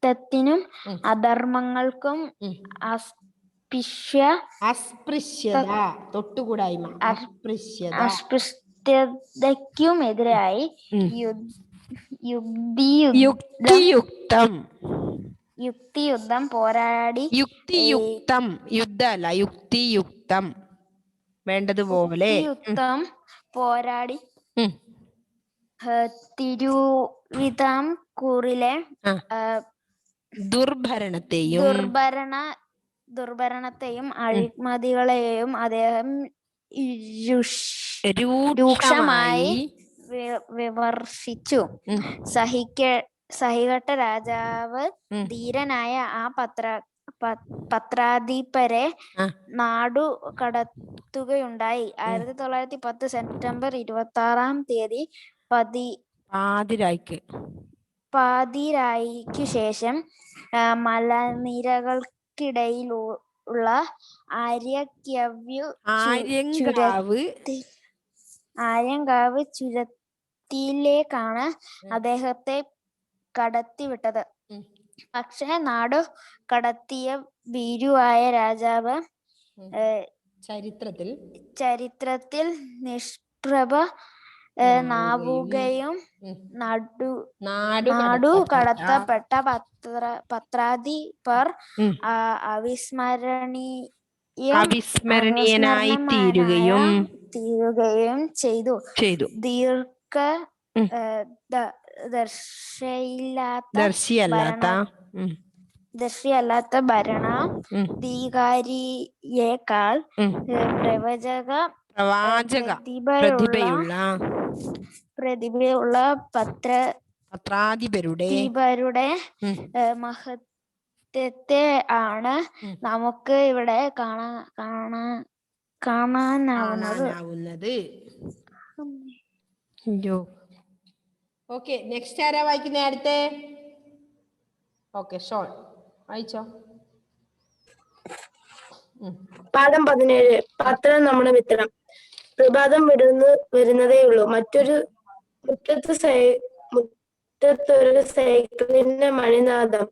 അനർത്ഥത്തിനും ഉം. അധർമ്മങ്ങൾക്കും ഉം. അസ്പൃശ്യത, തൊട്ടുകൂടായ്മ, അസ്പൃശ്യത. അസ്പൃശ്യതയ്ക്കുമെതിരായി ഉം. യുക്തിയുദ്ധം യുക്തിയുക്തം പോരാടി യുക്തിയുക്തം, യുദ്ധമല്ല, യുക്തിയുക്തം, വേണ്ടതുപോലെ. പോരാടി ഉം. തിരുവിതാംകൂറിലെ ആ. ദുർഭരണത്തെയും ദുർഭരണത്തെയും അഴിമതികളെയും അദ്ദേഹം രൂക്ഷമായി വിമർശിച്ചു. ഉം. സഹികെട്ട രാജാവ് ഉം. ധീരനായ ആ പത്രാധിപരെ ആ. നാടു കടത്തുകയുണ്ടായി. 1910 സെപ്റ്റംബർ 26 പാതിരായ്ക്കു ശേഷം മലനിരകൾക്കിടയിലുള്ള ആര്യങ്കാവ് ചുരത്തിലേക്കാണ് അദ്ദേഹത്തെ കടത്തിവിട്ടത്. പക്ഷേ നാടു കടത്തിയ ഭീരുവായ രാജാവ് ചരിത്രത്തിൽ നിഷ്പ്രഭ നാവുകയും നാടു കടത്തപ്പെട്ട പത്രാധിപർ അവിസ്മരണീയനായി തീരുകയും ചെയ്തു. ദർശിയല്ലാത്ത ഭരണാധികാരിയേക്കാൾ പ്രതിഭയുള്ള പത്രാധിപരുടെ മഹത്വത്തെ ആണ് നമുക്ക് ഇവിടെ കാണാനാവുന്നത്. ഓക്കെ, നെക്സ്റ്റ് ആരാ വായിക്കുന്നേ? അടുത്തേ. ഓക്കെ, ഷോൺ വായിച്ചോ. പാഠം 17. പത്രം നമ്മുടെ മിത്രം. പ്രഭാതം വരുന്നതേയുള്ളൂ. മുറ്റത്തൊരു സൈക്കിളിന്റെ മണിനാദം.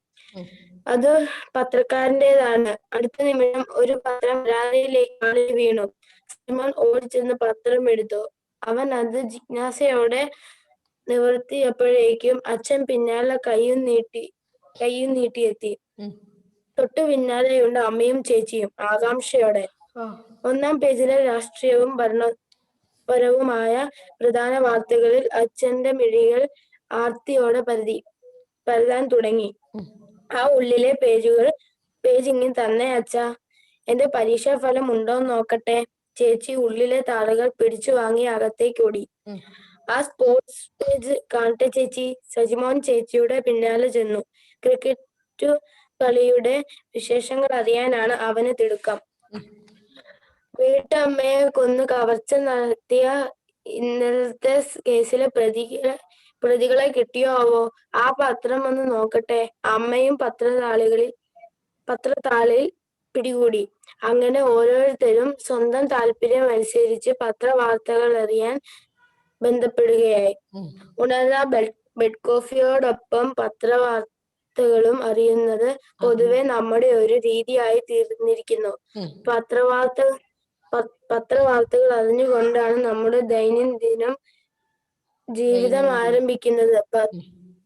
അത് പത്രക്കാരൻ്റെതാണ്. അടുത്ത നിമിഷം ഒരു പത്രം വരാന്തയിലേക്ക് ആടി വീണു. സൈമൺ ഓടിച്ചെന്ന് പത്രം എടുത്തു. അവൻ അത് ജിജ്ഞാസയോടെ നിവർത്തിയപ്പോഴേക്കും അച്ഛൻ പിന്നാലെ കൈയും നീട്ടിയെത്തി. തൊട്ടു പിന്നാലെയുണ്ട് അമ്മയും ചേച്ചിയും ആകാംക്ഷയോടെ. ഒന്നാം പേജിലെ രാഷ്ട്രീയവും ഭരണപരവുമായ പ്രധാന വാർത്തകളിൽ അച്ഛന്റെ മിഴികൾ ആർത്തിയോടെ പരതാൻ തുടങ്ങി. ആ ഉള്ളിലെ പേജിങ്ങി തന്നെ അച്ഛാ. എന്റെ പരീക്ഷാഫലം ഉണ്ടോന്ന് നോക്കട്ടെ. ചേച്ചി ഉള്ളിലെ താളുകൾ പിടിച്ചു വാങ്ങി അകത്തേക്കോടി. ആ സ്പോർട്സ് പേജ് കാണട്ടെ ചേച്ചി. സജിമോൻ ചേച്ചിയുടെ പിന്നാലെ ചെന്നു. ക്രിക്കറ്റ് കളിയുടെ വിശേഷങ്ങൾ അറിയാനാണ് അവന് തിടുക്കം. വീട്ടമ്മയെ കൊന്ന് കവർച്ച നടത്തിയ ഇന്നലത്തെ കേസിലെ പ്രതികളെ കിട്ടിയോ ആവോ? ആ പത്രം ഒന്ന് നോക്കട്ടെ. അമ്മയും പത്രത്താളിൽ പിടികൂടി. അങ്ങനെ ഓരോരുത്തരും സ്വന്തം താല്പര്യം അനുസരിച്ച് പത്രവാർത്തകൾ അറിയാൻ ബന്ധപ്പെടുകയായി. ഉണർന്ന ബെഡ് കോഫിയോടൊപ്പം പത്രവാർത്തകളും അറിയുന്നത് പൊതുവെ നമ്മുടെ ഒരു രീതിയായി തീർന്നിരിക്കുന്നു. പത്രവാർത്തകൾ അറിഞ്ഞുകൊണ്ടാണ് നമ്മുടെ ദൈനംദിനം ജീവിതം ആരംഭിക്കുന്നത്.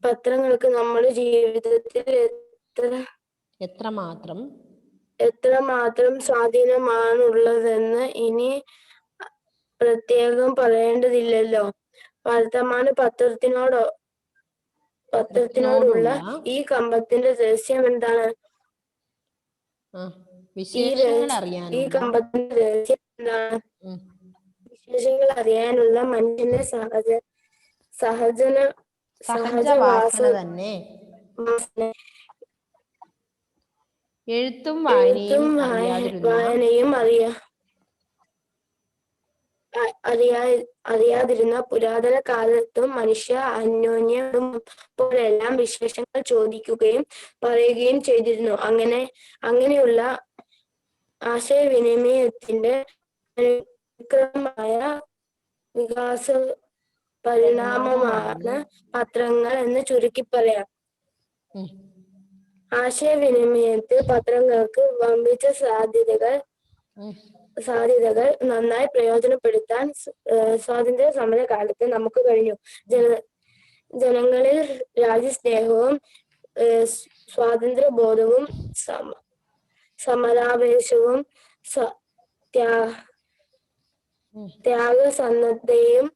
പത്രങ്ങൾക്ക് നമ്മുടെ ജീവിതത്തിൽ എത്രമാത്രം സ്വാധീനമാണുള്ളതെന്ന് ഇനി പ്രത്യേകം പറയേണ്ടതില്ലല്ലോ. വർത്തമാന പത്രത്തിനോടുള്ള ഈ കമ്പത്തിന്റെ രഹസ്യം എന്താണ്? വിശേഷങ്ങൾ അറിയാനുള്ള മനുഷ്യന്റെ സഹജവാസന തന്നെ. എഴുത്തും വായനയും അറിയാതിരുന്ന പുരാതന കാലത്തും മനുഷ്യ അന്യോന്യം പോലെല്ലാം വിശേഷങ്ങൾ ചോദിക്കുകയും പറയുകയും ചെയ്തിരുന്നു. അങ്ങനെയുള്ള ആശയവിനിമയത്തിന്റെ അനുക്രമമായ വികാസ പരിണാമമാണ് പത്രങ്ങൾ എന്ന് ചുരുക്കി പറയാം. ആശയവിനിമയത്തിൽ പത്രങ്ങൾക്ക് വമ്പിച്ച സാധ്യതകൾ നന്നായി പ്രയോജനപ്പെടുത്താൻ സ്വാതന്ത്ര്യ സമര കാലത്ത് നമുക്ക് കഴിഞ്ഞു. ജനങ്ങളിൽ രാജ്യസ്നേഹവും സ്വാതന്ത്ര്യബോധവും സമരാവേശവും ത്യാഗസന്നദ്ധതയും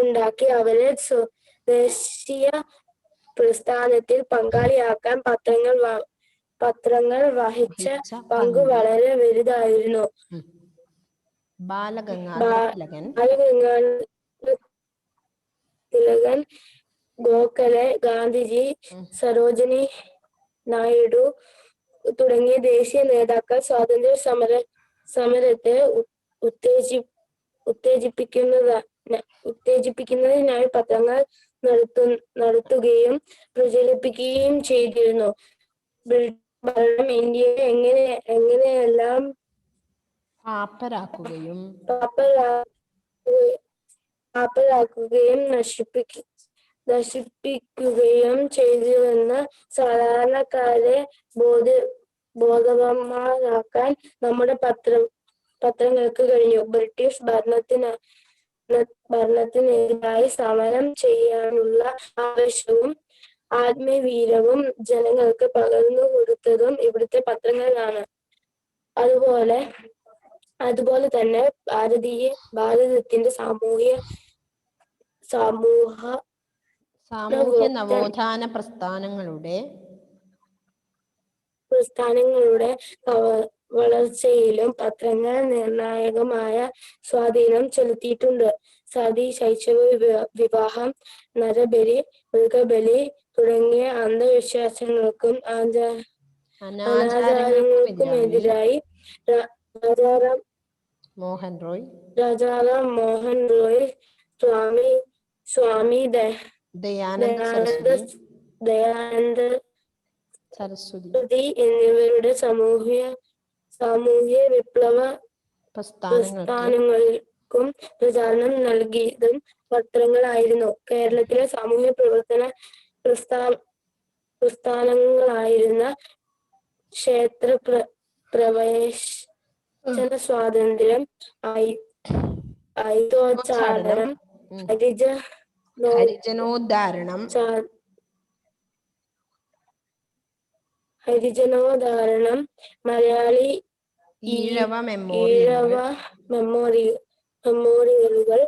ഉണ്ടാക്കി അവരെ സ്വദേശീയ പ്രസ്ഥാനത്തിൽ പങ്കാളിയാക്കാൻ പത്രങ്ങൾ വഹിച്ച പങ്ക് വളരെ വലുതായിരുന്നു. ബാലഗംഗാധര തിലകൻ, ഗോഖലെ, ഗാന്ധിജി, സരോജിനി നായിഡു തുടങ്ങിയ ദേശീയ നേതാക്കൾ സ്വാതന്ത്ര്യ സമരത്തെ ഉത്തേജിപ്പിക്കുന്നതിനായി പത്രങ്ങൾ നടത്തുകയും പ്രചരിപ്പിക്കുകയും ചെയ്തിരുന്നു. ഭരണം ഇന്ത്യയെ എങ്ങനെയെല്ലാം പാപ്പരാക്കുകയും നശിപ്പിക്കുകയും ചെയ്തുവെന്ന് സാധാരണക്കാരെ ബോധവാന്മാരാക്കാൻ നമ്മുടെ പത്രങ്ങൾക്ക് കഴിഞ്ഞു. ബ്രിട്ടീഷ് ഭരണത്തിനെതിരായി സമരം ചെയ്യാനുള്ള ആവേശവും ആത്മവീര്യവും ജനങ്ങൾക്ക് പകർന്നു കൊടുത്തതും ഇവിടുത്തെ പത്രങ്ങളാണ്. അതുപോലെ തന്നെ ഭാരതത്തിന്റെ സാമൂഹ്യ നവോത്ഥാന പ്രസ്ഥാനങ്ങളുടെ വളർച്ചയിലും പത്രങ്ങൾ നിർണായകമായ സ്വാധീനം ചെലുത്തിയിട്ടുണ്ട്. സതി, ശൈശവ വിവാഹം, നരബലി, മൃഗബലി തുടങ്ങിയ അന്ധവിശ്വാസങ്ങൾക്കും അനാചാരങ്ങൾക്കുമെതിരായി രാജാറാം മോഹൻ റോയ്, സ്വാമി ദയാനന്ദ സരസ്വതി എന്നിവരുടെ സാമൂഹ്യ വിപ്ലവ പ്രസ്ഥാനങ്ങൾക്കും പ്രചാരണം നൽകിയതും പത്രങ്ങളായിരുന്നു. കേരളത്തിലെ സാമൂഹ്യ പ്രസ്ഥാനങ്ങളായിരുന്ന ക്ഷേത്ര പ്രവേശന സ്വാതന്ത്ര്യം, അയിത്തോച്ചാടനം, ഹരിജനോദ്ധാരണം, മലയാളി ഈഴവ മെമ്മോറിയലുകൾ,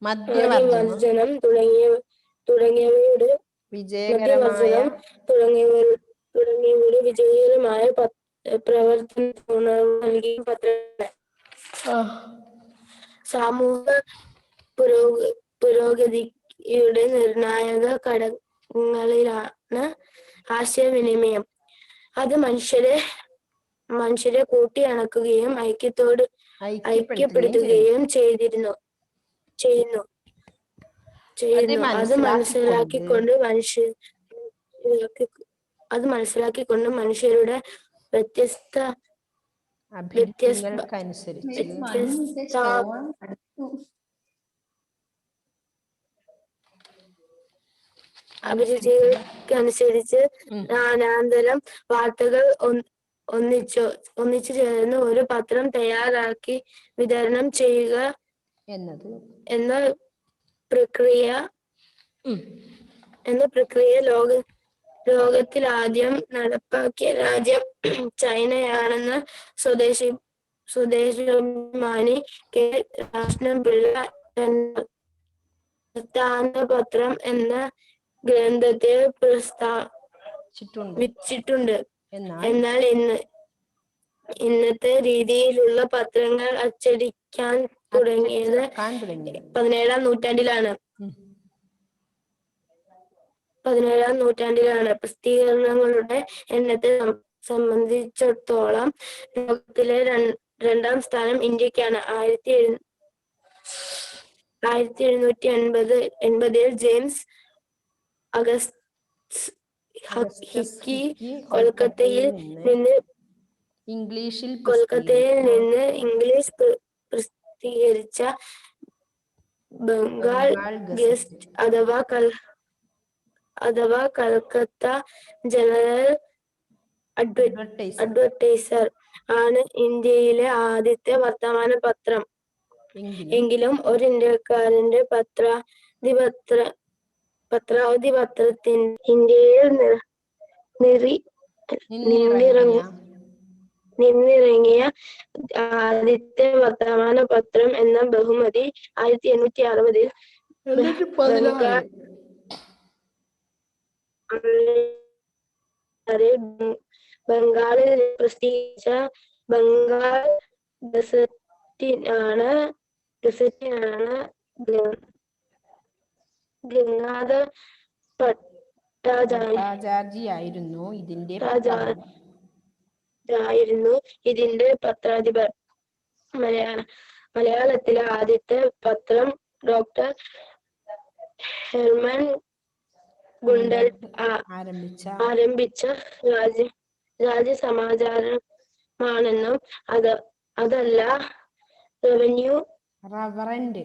മദ്യവർജനം തുടങ്ങിയവയുടെ വിജയകരമായ പ്രവർത്തന നൽകിയ പത്രങ്ങൾ. സാമൂഹിക പുരോഗതിയുടെ നിർണായക ഘടകങ്ങളിലാണ് ആശയവിനിമയം. അത് മനുഷ്യരെ കൂട്ടിയിണക്കുകയും ഐക്യപ്പെടുത്തുകയും ചെയ്യുന്നു. അത് മനസ്സിലാക്കിക്കൊണ്ട് മനുഷ്യരുടെ വ്യത്യസ്ത അഭിരുചികൾക്കനുസരിച്ച് നാനാന്തരം വാർത്തകൾ ഒന്നിച്ചു ചേർന്ന് ഒരു പത്രം തയ്യാറാക്കി വിതരണം ചെയ്യുക എന്ന പ്രക്രിയ ലോകത്തിൽ ആദ്യം നടപ്പാക്കിയ രാജ്യം ചൈനയാണെന്ന് സ്വദേശാഭിമാനി കെ. രാമകൃഷ്ണപിള്ള പ്രസ്ഥാനപത്രം എന്ന ഗ്രന്ഥത്തിൽ പ്രസ്താവിച്ചിട്ടുണ്ട്. എന്നാൽ ഇന്നത്തെ രീതിയിലുള്ള പത്രങ്ങൾ അച്ചടിക്കാൻ തുടങ്ങിയത് 17-ാം നൂറ്റാണ്ടിലാണ്. പ്രസിദ്ധീകരണങ്ങളുടെ എണ്ണത്തെ സംബന്ധിച്ചിടത്തോളം ലോകത്തിലെ രണ്ടാം സ്ഥാനം ഇന്ത്യക്കാണ്. 1780-ൽ ജെയിംസ് അഗസ്റ്റസ് ഹിക്കി കൊൽക്കത്തയിൽ നിന്ന് ഇംഗ്ലീഷ് പ്രസിദ്ധീകരിച്ച ബംഗാൾ ഗസ്റ്റ് അഥവാ അഥവാ കൽക്കത്ത ജനറൽ അഡ്വർടൈസർ ആണ് ഇന്ത്യയിലെ ആദ്യത്തെ വർത്തമാന പത്രം. എങ്കിലും ഒരു ഇന്ത്യക്കാരന്റെ പത്രാധിപത്യത്തിൽ ഇന്ത്യയിൽ നിന്നിറങ്ങിയ ആദ്യത്തെ വർത്തമാന പത്രം എന്ന ബഹുമതി 1860 ബംഗാളിൽ പ്രസിദ്ധീകരിച്ച ബംഗാൾ ഗസറ്റിനാണ് ഗംഗാധർ ഭട്ടാചാര്യായിരുന്നു ഇതിന്റെ പത്രാധിപർ. മലയാളത്തിലെ ആദ്യത്തെ പത്രം ഡോക്ടർ ഹെർമൻ ഗുണ്ടൽ ആരംഭിച്ച രാജ്യസമാചാരമാണെന്നും അതല്ല റവറന്റ്